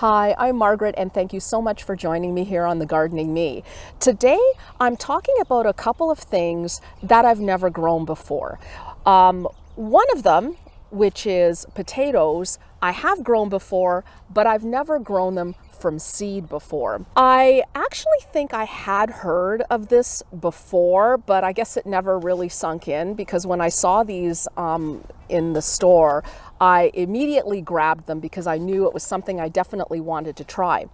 Hi, I'm Margaret, and thank you so much for joining me here on The Gardening Me. Today, I'm talking about a couple of things that I've never grown before. One of them, which is potatoes, I have grown before, but I've never grown them from seed before. I actually think I had heard of this before, but I guess it never really sunk in because when I saw these in the store, I immediately grabbed them because I knew it was something I definitely wanted to try.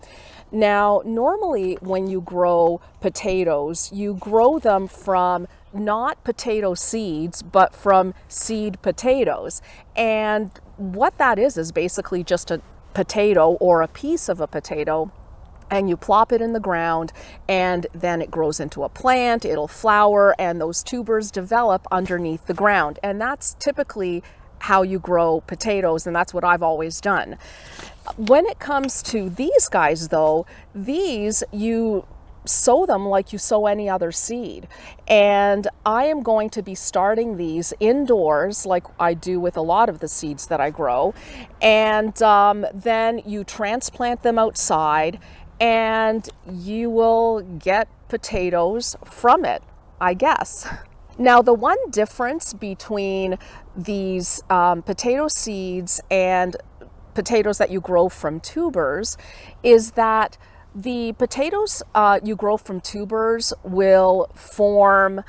Now, normally when you grow potatoes, you grow them from not potato seeds, but from seed potatoes. And what that is basically just a potato or a piece of a potato, and you plop it in the ground, and then it grows into a plant, it'll flower, and those tubers develop underneath the ground. And that's typically how you grow potatoes, and that's what I've always done. When it comes to these guys though, these you sow them like you sow any other seed. And I am going to be starting these indoors like I do with a lot of the seeds that I grow. And then you transplant them outside and you will get potatoes from it, I guess. Now, the one difference between these potato seeds and potatoes that you grow from tubers is that the potatoes you grow from tubers will form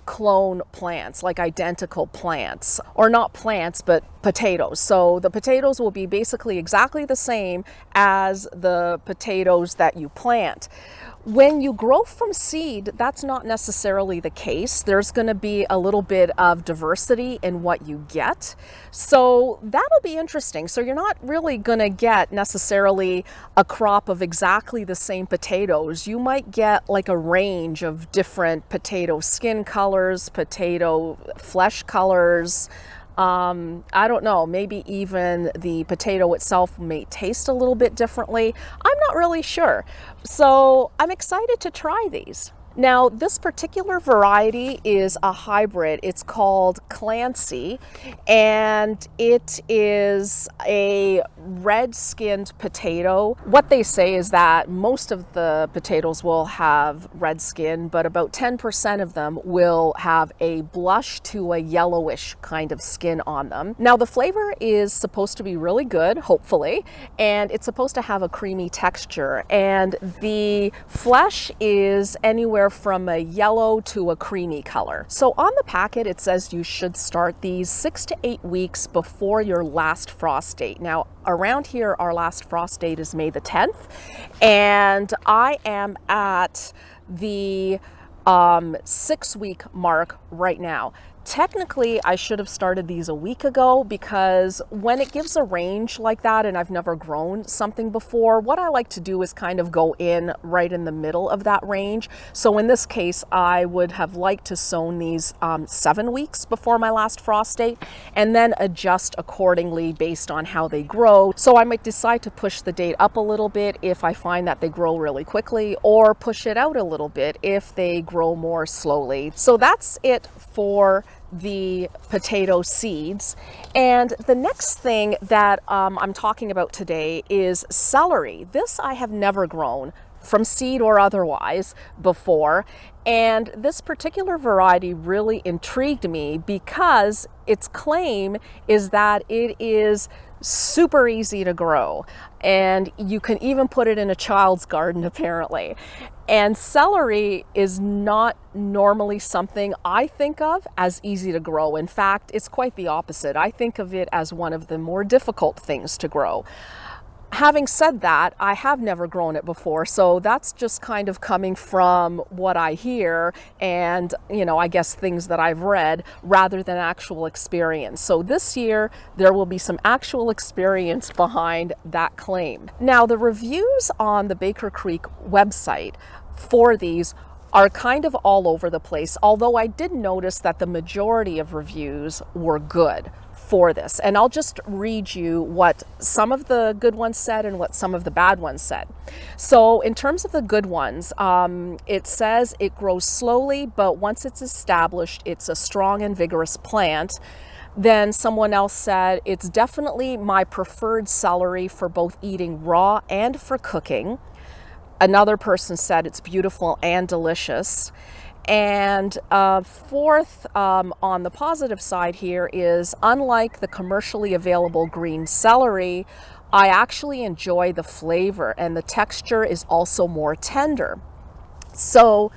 clone plants, like identical plants, or not plants, but potatoes. So the potatoes will be basically exactly the same as the potatoes that you plant. When you grow from seed, that's not necessarily the case. There's going to be a little bit of diversity in what you get. So that'll be interesting. So you're not really going to get necessarily a crop of exactly the same potatoes. You might get like a range of different potato skin colors, potato flesh colors. I don't know, maybe even the potato itself may taste a little bit differently. I'm not really sure. So I'm excited to try these. Now, this particular variety is a hybrid. It's called Clancy, and it is a red-skinned potato. What they say is that most of the potatoes will have red skin, but about 10% of them will have a blush to a yellowish kind of skin on them. Now, the flavor is supposed to be really good, hopefully, and it's supposed to have a creamy texture, and the flesh is anywhere from a yellow to a creamy color. So on the packet, it says you should start these 6 to 8 weeks before your last frost date. Now, around here, our last frost date is May the 10th, and I am at the 6-week mark right now. Technically, I should have started these a week ago because when it gives a range like that and I've never grown something before, what I like to do is kind of go in right in the middle of that range. So in this case, I would have liked to sown these 7 weeks before my last frost date and then adjust accordingly based on how they grow. So I might decide to push the date up a little bit if I find that they grow really quickly, or push it out a little bit if they grow more slowly. So that's it for the potato seeds. And the next thing that I'm talking about today is celery. This I have never grown from seed or otherwise before, and this particular variety really intrigued me because its claim is that it is super easy to grow, and you can even put it in a child's garden apparently. And celery is not normally something I think of as easy to grow. In fact, it's quite the opposite. I think of it as one of the more difficult things to grow. Having said that, I have never grown it before, so that's just kind of coming from what I hear and, I guess things that I've read rather than actual experience. So this year, there will be some actual experience behind that claim. Now, the reviews on the Baker Creek website for these are kind of all over the place, although I did notice that the majority of reviews were good for this. And I'll just read you what some of the good ones said and what some of the bad ones said. So in terms of the good ones, it says it grows slowly, but once it's established, it's a strong and vigorous plant. Then someone else said, it's definitely my preferred celery for both eating raw and for cooking. Another person said it's beautiful and delicious. And fourth, on the positive side here is, unlike the commercially available green celery, I actually enjoy the flavor and the texture is also more tender. So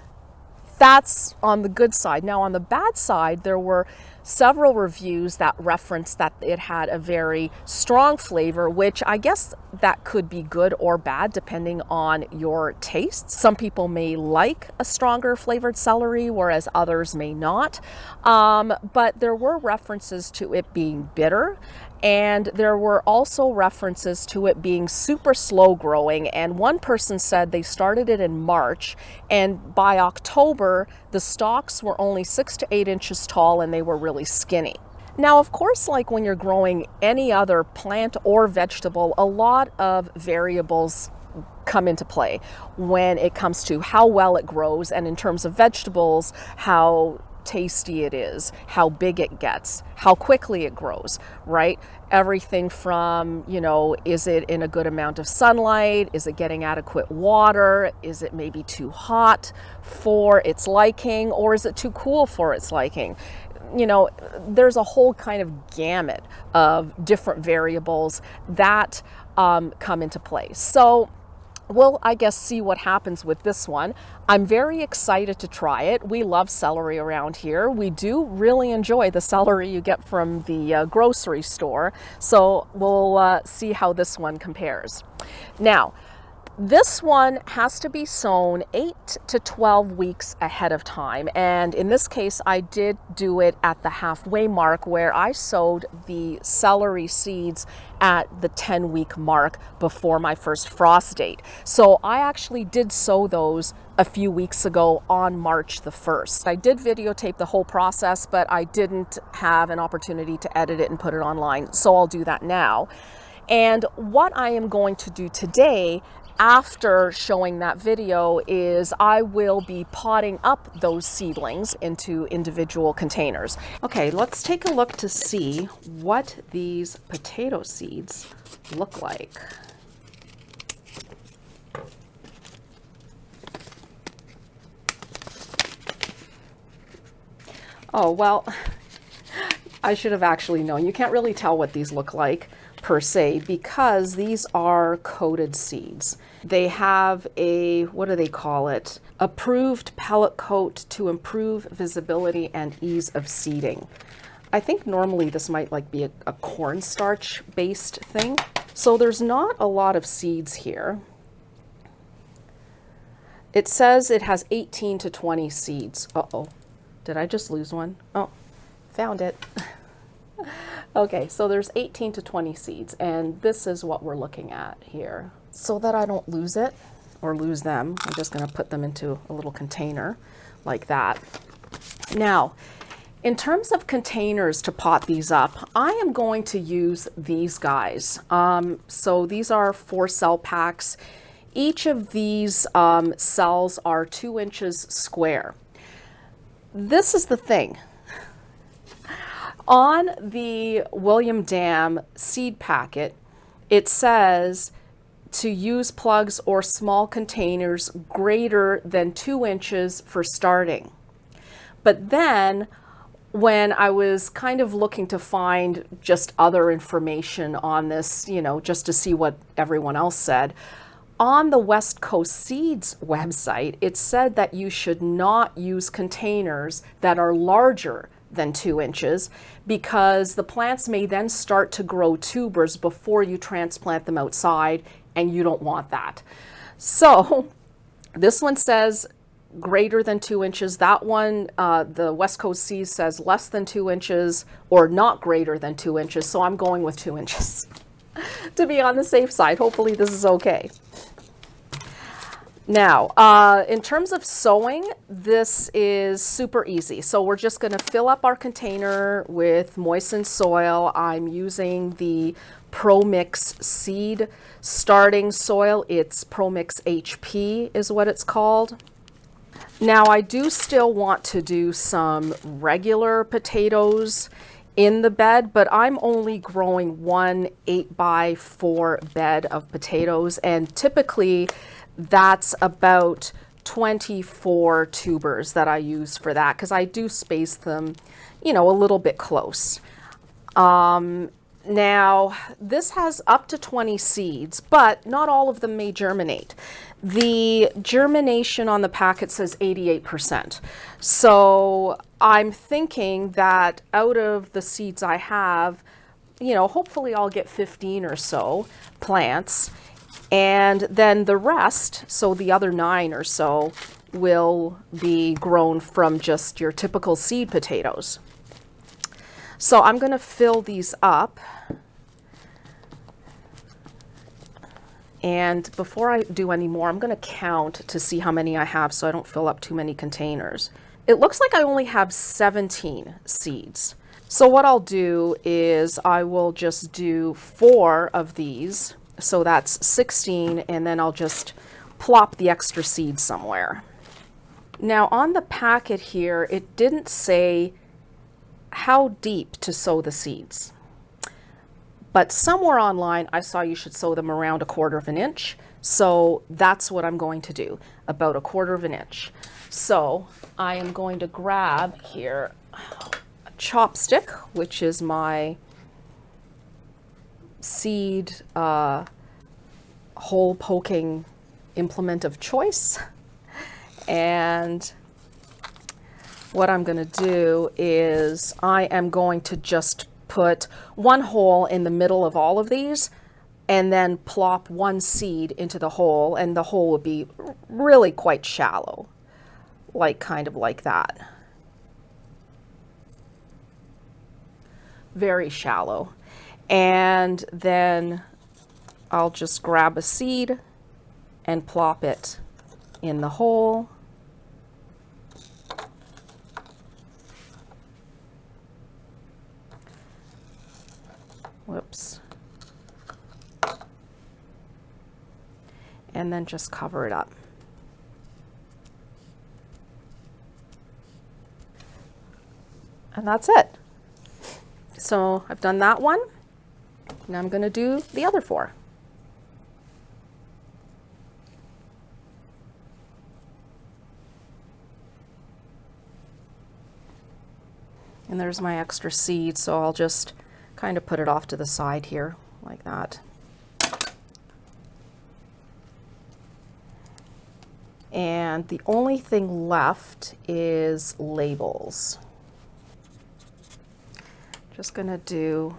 that's on the good side. Now on the bad side, there were several reviews that referenced that it had a very strong flavor, which I guess that could be good or bad depending on your tastes. Some people may like a stronger flavored celery, whereas others may not. But there were references to it being bitter, and there were also references to it being super slow growing. And one person said they started it in March, and by October, the stalks were only 6 to 8 inches tall and they were really skinny. Now, of course, like when you're growing any other plant or vegetable, a lot of variables come into play when it comes to how well it grows, and in terms of vegetables, how tasty it is, how big it gets, how quickly it grows, right? Everything from, you know, is it in a good amount of sunlight? Is it getting adequate water? Is it maybe too hot for its liking, or is it too cool for its liking? You know, there's a whole kind of gamut of different variables that come into play. So we'll, I guess, see what happens with this one. I'm very excited to try it. We love celery around here. We do really enjoy the celery you get from the grocery store. So we'll see how this one compares. Now, this one has to be sown 8 to 12 weeks ahead of time. And in this case, I did do it at the halfway mark, where I sowed the celery seeds at the 10-week mark before my first frost date. So I actually did sow those a few weeks ago on March the 1st. I did videotape the whole process, but I didn't have an opportunity to edit it and put it online. So I'll do that now. And what I am going to do today, after showing that video, is I will be potting up those seedlings into individual containers. Okay, let's take a look to see what these potato seeds look like. Oh, well, I should have actually known. You can't really tell what these look like per se, because these are coated seeds. They have a, what do they call it? Approved pellet coat to improve visibility and ease of seeding. I think normally this might like be a cornstarch based thing. So there's not a lot of seeds here. It says it has 18 to 20 seeds. Uh-oh, did I just lose one? Oh, found it. Okay, so there's 18 to 20 seeds, and this is what we're looking at here. So that I don't lose it or lose them, I'm just going to put them into a little container like that. Now, in terms of containers to pot these up, I am going to use these guys. So these are 4-cell packs. Each of these cells are 2 inches square. This is the thing. On the William Dam seed packet, it says to use plugs or small containers greater than 2 inches for starting. But then when I was kind of looking to find just other information on this, you know, just to see what everyone else said, on the West Coast Seeds website, it said that you should not use containers that are larger than 2 inches, because the plants may then start to grow tubers before you transplant them outside, and you don't want that. So this one says greater than 2 inches. That one, the West Coast Seeds, says less than 2 inches or not greater than 2 inches. So I'm going with 2 inches to be on the safe side. Hopefully this is okay. Now, in terms of sowing, this is super easy. So we're just going to fill up our container with moistened soil. I'm using the ProMix seed starting soil. It's ProMix HP is what it's called. Now, I do still want to do some regular potatoes in the bed, but I'm only growing one 8x4 bed of potatoes, and typically that's about 24 tubers that I use for that, because I do space them, you know, a little bit close. Now, this has up to 20 seeds, but not all of them may germinate. The germination on the packet says 88%. So I'm thinking that out of the seeds I have, you know, hopefully I'll get 15 or so plants. And then the rest, so the other 9 or so, will be grown from just your typical seed potatoes. So I'm going to fill these up. And before I do any more, I'm going to count to see how many I have so I don't fill up too many containers. It looks like I only have 17 seeds. So what I'll do is I will just do 4 of these. So that's 16, and then I'll just plop the extra seeds somewhere. Now on the packet here, it didn't say how deep to sow the seeds. But somewhere online, I saw you should sow them around 1/4 inch. So that's what I'm going to do, about 1/4 inch. So I am going to grab here a chopstick, which is my seed hole poking implement of choice. And what I'm going to do is I am going to just put one hole in the middle of all of these and then plop one seed into the hole, and the hole will be really quite shallow, like kind of like that. Very shallow. And then I'll just grab a seed and plop it in the hole. Whoops. And then just cover it up. And that's it. So I've done that one. Now I'm going to do the other 4. And there's my extra seed, so I'll just kind of put it off to the side here, like that. And the only thing left is labels. Just gonna do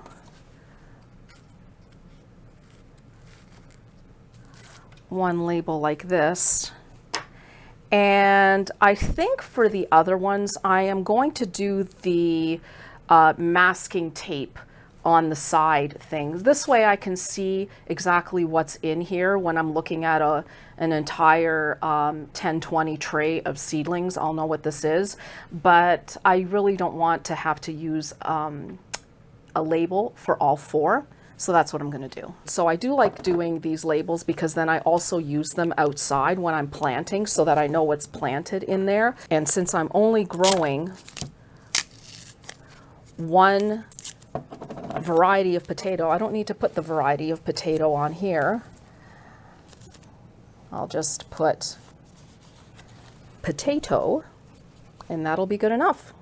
one label like this. And I think for the other ones, I am going to do the masking tape on the side thing. This way I can see exactly what's in here when I'm looking at an entire 10-20 tray of seedlings. I'll know what this is, but I really don't want to have to use a label for all 4. So that's what I'm going to do. So I do like doing these labels because then I also use them outside when I'm planting so that I know what's planted in there. And since I'm only growing one variety of potato, I don't need to put the variety of potato on here. I'll just put potato, and that'll be good enough.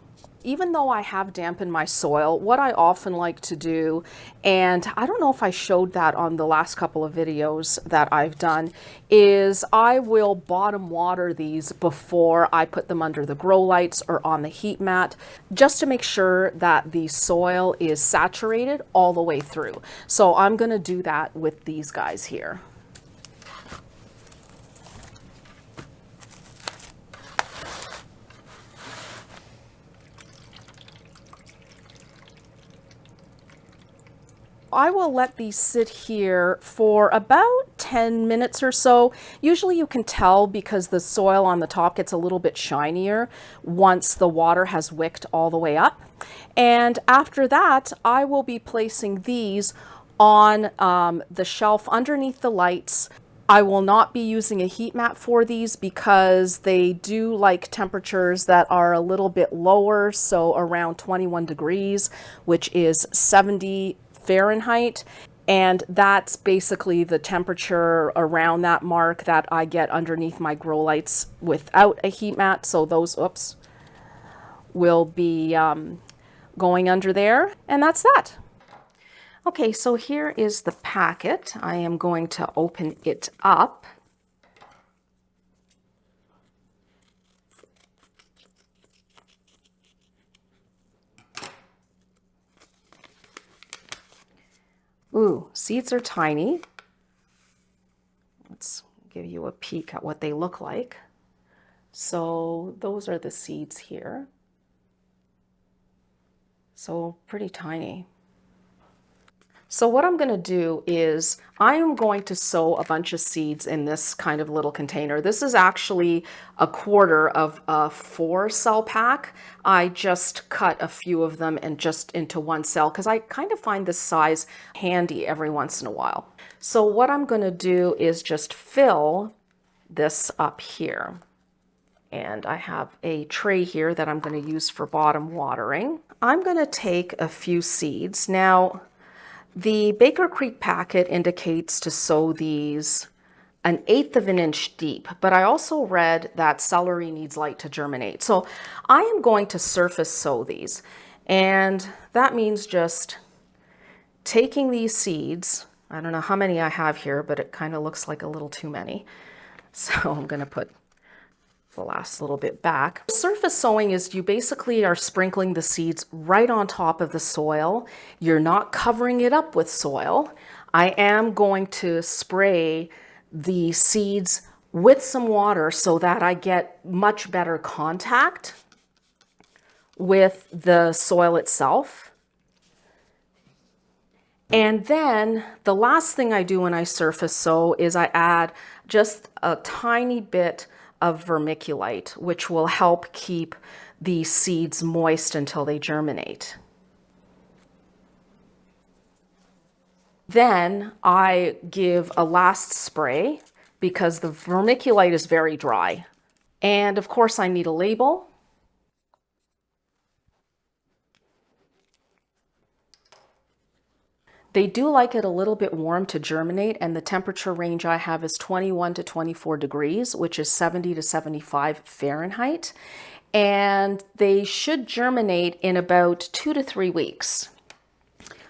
Even though I have dampened my soil, what I often like to do, and I don't know if I showed that on the last couple of videos that I've done, is I will bottom water these before I put them under the grow lights or on the heat mat, just to make sure that the soil is saturated all the way through. So I'm going to do that with these guys here. I will let these sit here for about 10 minutes or so. Usually you can tell because the soil on the top gets a little bit shinier once the water has wicked all the way up. And after that, I will be placing these on the shelf underneath the lights. I will not be using a heat mat for these because they do like temperatures that are a little bit lower, so around 21 degrees, which is 70 Fahrenheit. And that's basically the temperature around that mark that I get underneath my grow lights without a heat mat. So those, oops, will be going under there. And that's that. Okay, so here is the packet. I am going to open it up. Ooh, seeds are tiny. Let's give you a peek at what they look like. So those are the seeds here. So pretty tiny. So what I'm going to do is I am going to sow a bunch of seeds in this kind of little container. This is actually a quarter of a 4-cell pack. I just cut a few of them and just into 1 cell because I kind of find this size handy every once in a while. So what I'm going to do is just fill this up here. And I have a tray here that I'm going to use for bottom watering. I'm going to take a few seeds. Now, the Baker Creek packet indicates to sow these 1/8 of an inch deep, but I also read that celery needs light to germinate. So I am going to surface sow these, and that means just taking these seeds. I don't know how many I have here, but it kind of looks like a little too many. So I'm going to put the last little bit back. Surface sowing is you basically are sprinkling the seeds right on top of the soil. You're not covering it up with soil. I am going to spray the seeds with some water so that I get much better contact with the soil itself. And then the last thing I do when I surface sow is I add just a tiny bit of vermiculite, which will help keep the seeds moist until they germinate. Then I give a last spray because the vermiculite is very dry. And of course I need a label. They do like it a little bit warm to germinate, and the temperature range I have is 21 to 24 degrees, which is 70 to 75 Fahrenheit. And they should germinate in about 2 to 3 weeks,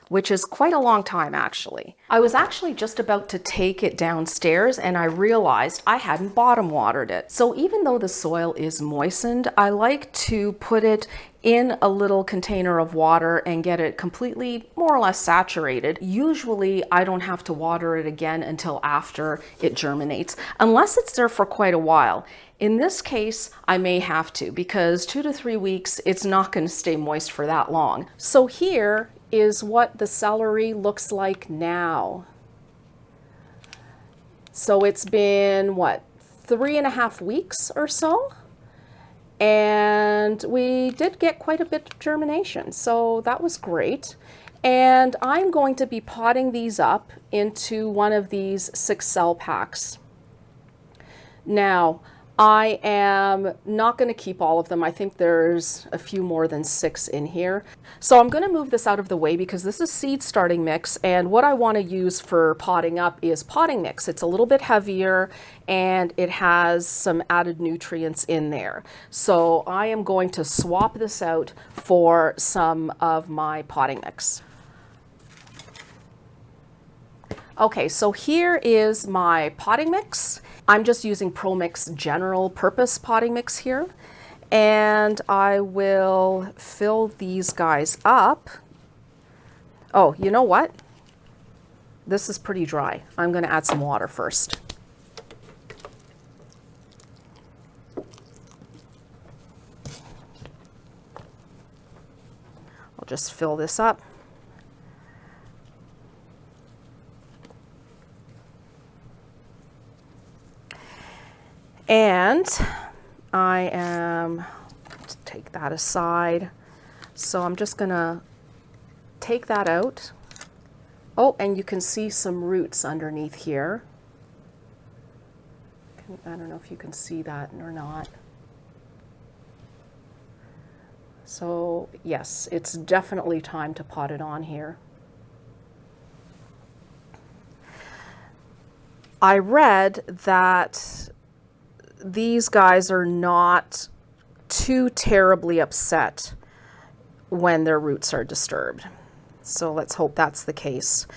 which is quite a long time actually. I was actually just about to take it downstairs and I realized I hadn't bottom watered it. So even though the soil is moistened, I like to put it in a little container of water and get it completely more or less saturated. Usually I don't have to water it again until after it germinates, unless it's there for quite a while. In this case, I may have to because 2 to 3 weeks, it's not going to stay moist for that long. So here is what the celery looks like now. So it's been, what, 3.5 weeks or so? And we did get quite a bit of germination, so that was great. And I'm going to be potting these up into one of these 6-cell packs. Now, I am not going to keep all of them. I think there's a few more than 6 in here. So I'm going to move this out of the way because this is seed starting mix, and what I want to use for potting up is potting mix. It's a little bit heavier and it has some added nutrients in there. So I am going to swap this out for some of my potting mix. Okay, so here is my potting mix. I'm just using ProMix general purpose potting mix here. And I will fill these guys up. Oh, you know what? This is pretty dry. I'm going to add some water first. I'll just fill this up. And I am, take that aside. So I'm just gonna take that out. Oh, and you can see some roots underneath here. I don't know if you can see that or not. So yes, it's definitely time to pot it on here. I read that these guys are not too terribly upset when their roots are disturbed. So let's hope that's the case.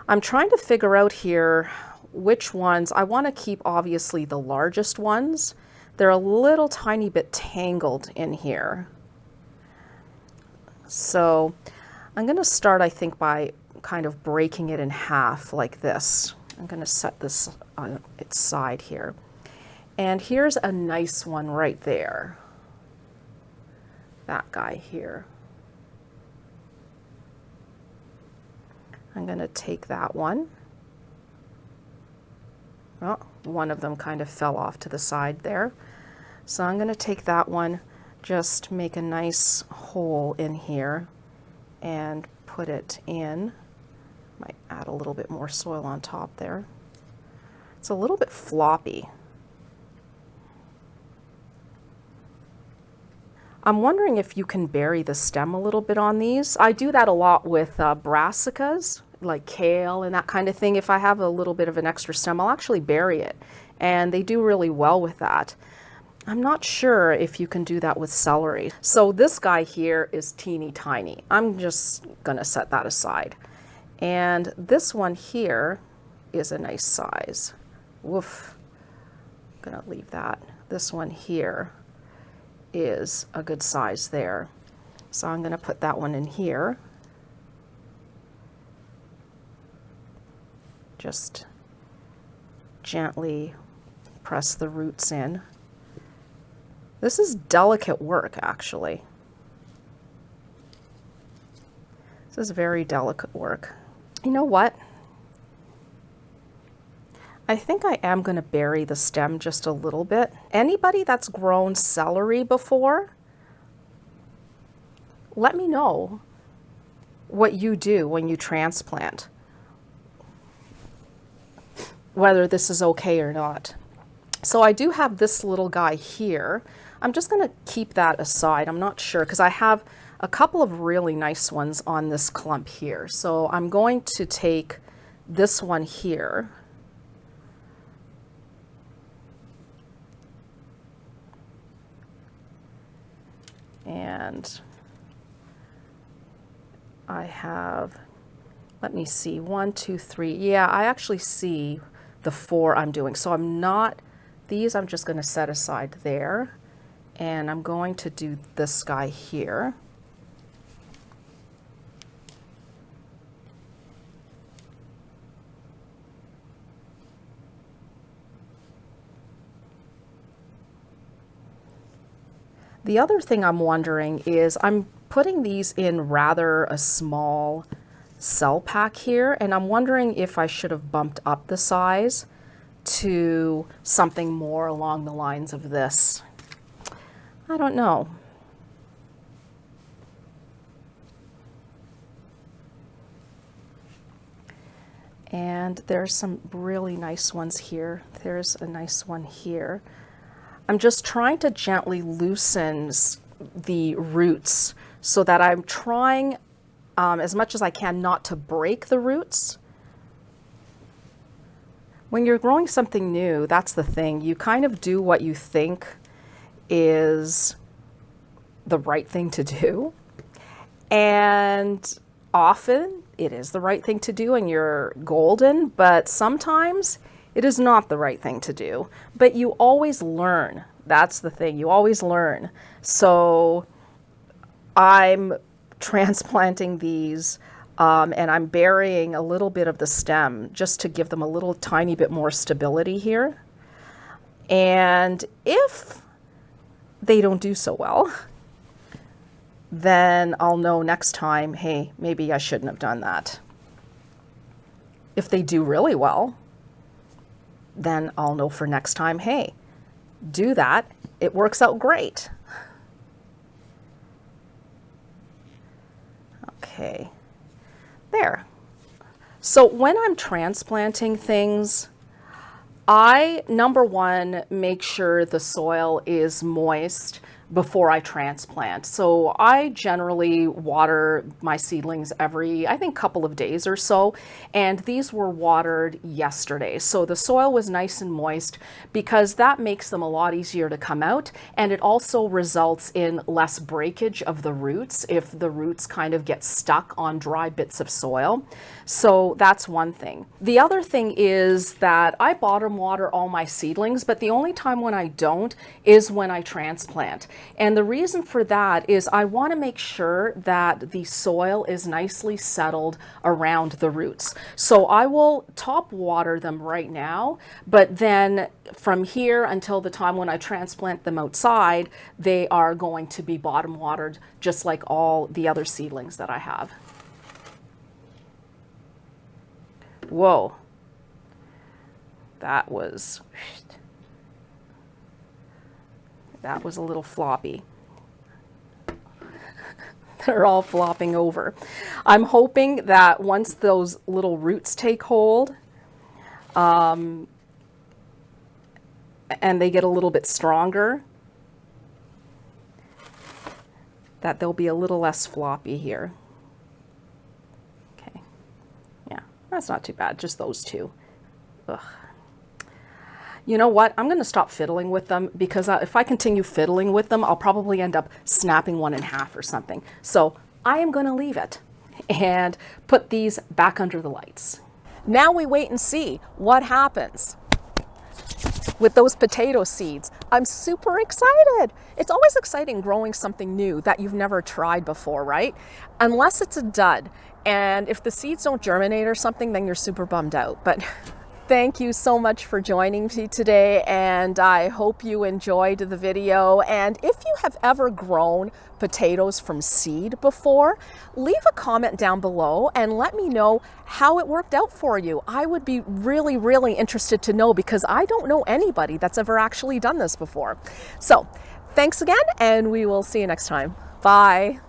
I'm trying to figure out here which ones. I want to keep obviously the largest ones. They're a little tiny bit tangled in here. So I'm going to start, I think, by kind of breaking it in half like this. I'm going to set this on its side here. And here's a nice one right there. That guy here. I'm going to take that one. Oh, one of them kind of fell off to the side there. So I'm going to take that one, just make a nice hole in here and put it in. Might add a little bit more soil on top there. It's a little bit floppy. I'm wondering if you can bury the stem a little bit on these. I do that a lot with brassicas, like kale and that kind of thing. If I have a little bit of an extra stem, I'll actually bury it. And they do really well with that. I'm not sure if you can do that with celery. So this guy here is teeny tiny. I'm just gonna set that aside. And this one here is a nice size. Woof, I'm gonna leave that. This one here is a good size there. So I'm gonna put that one in here. Just gently press the roots in. This is delicate work, actually. This is very delicate work. You know what? I think I am going to bury the stem just a little bit. Anybody that's grown celery before, let me know what you do when you transplant, whether this is okay or not. So I do have this little guy here. I'm just going to keep that aside. I'm not sure because I have a couple of really nice ones on this clump here. So I'm going to take this one here. And I have, let me see, 1, 2, 3. Yeah, I actually see the 4 I'm doing. So I'm not, these I'm just going to set aside there. And I'm going to do this guy here. The other thing I'm wondering is I'm putting these in rather a small cell pack here, and I'm wondering if I should have bumped up the size to something more along the lines of this. I don't know. And there's some really nice ones here. There's a nice one here. I'm just trying to gently loosen the roots so that I'm trying as much as I can not to break the roots. When you're growing something new, that's the thing. You kind of do what you think is the right thing to do. And often it is the right thing to do and you're golden, but sometimes it is not the right thing to do, but you always learn. That's the thing, you always learn. So I'm transplanting these and I'm burying a little bit of the stem just to give them a little tiny bit more stability here. And if they don't do so well, then I'll know next time, hey, maybe I shouldn't have done that. If they do really well, then I'll know for next time, hey, do that. It works out great. Okay, there. So when I'm transplanting things, Number one, make sure the soil is moist before I transplant. So I generally water my seedlings every, I think, couple of days or so. And these were watered yesterday. So the soil was nice and moist because that makes them a lot easier to come out. And it also results in less breakage of the roots if the roots kind of get stuck on dry bits of soil. So that's one thing. The other thing is that I bottom water all my seedlings, but the only time when I don't is when I transplant. And the reason for that is I want to make sure that the soil is nicely settled around the roots. So I will top water them right now, but then from here until the time when I transplant them outside, they are going to be bottom watered just like all the other seedlings that I have. Whoa, that was a little floppy. They're all flopping over. I'm hoping that once those little roots take hold and they get a little bit stronger, that they'll be a little less floppy here. Okay, yeah, that's not too bad, just those two. Ugh. You know what? I'm going to stop fiddling with them because if I continue fiddling with them, I'll probably end up snapping one in half or something. So I am going to leave it and put these back under the lights. Now we wait and see what happens with those potato seeds. I'm super excited. It's always exciting growing something new that you've never tried before, right? Unless it's a dud. And if the seeds don't germinate or something, then you're super bummed out. But thank you so much for joining me today, and I hope you enjoyed the video. And if you have ever grown potatoes from seed before, leave a comment down below and let me know how it worked out for you. I would be really, really interested to know because I don't know anybody that's ever actually done this before. So thanks again, and we will see you next time. Bye.